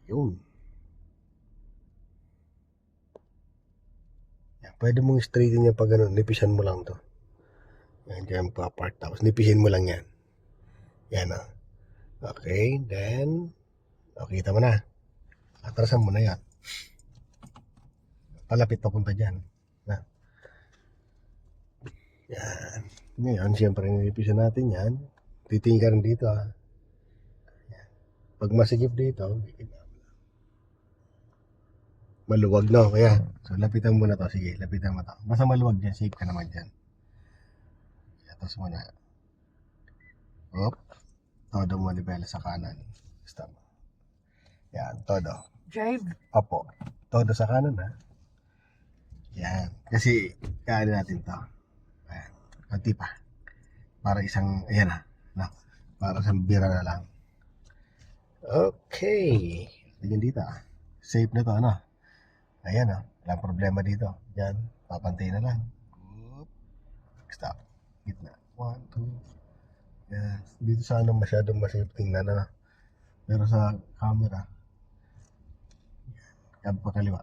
Yun. Yan, pwede mong straighten yan pag ganun. Nipisan mo lang to. Yan, dyan pa-part. Tapos nipisin mo lang yan. Yan o. Okay, then, kita mo na. Atrasan mo na yan. Palapit papunta dyan. Na. Yan. Ngayon, siyempre, nipisan natin yan. Titingin ka rin dito ha. Yan. Pag masigip dito, maluwag no, kaya. So, lapitan mo na to. Sige, lapitan mo to. Basta maluwag dyan, safe ka naman dyan. Tapos mo na. Hop. Todo mo nivela sa kanan. Basta mo. Yan, todo. Drive. Opo. Todo sa kanan ha. Yan. Kasi, kaya natin to. Ayan. Kunti pa. Para isang, ayan na. No. Para isang bira na lang. Okay. Tingin dito ah. Safe na to, ano? Ayan ah. Walang problema dito. Yan. Papantay na lang. Oop. Stop. Gitna. 1, 2. Yan. Dito sana masyadong masafe tingnan na. Pero sa camera, yan pa kaliwa.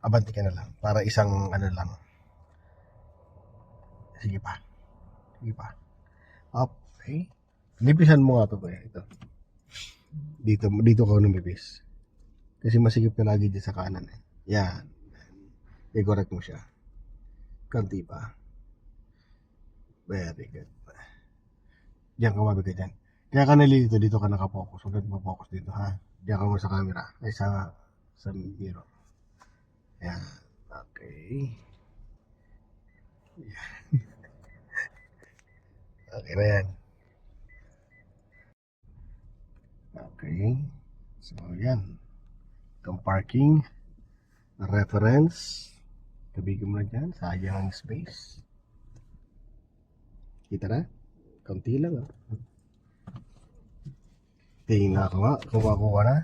Abanti ka na lang. Para isang ano lang. Sige pa. Sige pa. Okay. Nipisan mo nga ito ba? Ito. Dito ka numipis. Kasi masigip ka lagi dyan sa kanan eh. Yan. I-correct mo siya. Kanti pa. Very good. Diyan ka mabigay dyan. Kaya ka nalilito, dito ka nakapokus. Huwag ka mapokus dito ha. Diyan ka mo sa camera. Ay sa mirror. Yan. Okay. Yan. Okay na yan. Okay. So yan. Itong parking. Reference. Kabigyan mo na dyan. Sayang ang space. Kita na? Kaunti lang ah. Tingin na ako nga. Kumakuha na.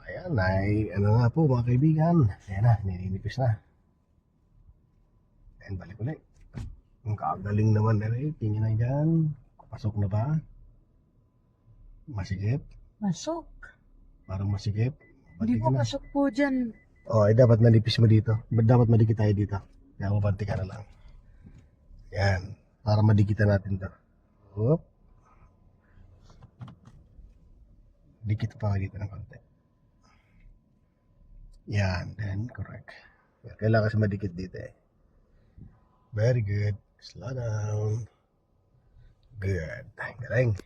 Ayan. Ano nga po mga kaibigan. Ayan na. Nininipis na. Ayan. Balik ulit. Ang kagaling naman na rin. Tingin na dyan. Pasok na ba? Masigip? Pasok. Parang masigip? Hindi po pasok po dyan. Ay dapat manipis mo dito. Dapat madikit tayo dito. Kaya mabanti ka na lang. Yan. Para madikitan natin to. Oop. Dikit pa dito ng konti. Yan. Then, correct. Kailangan kasi madikit dito eh. Very good. Slow down. Good. Galing.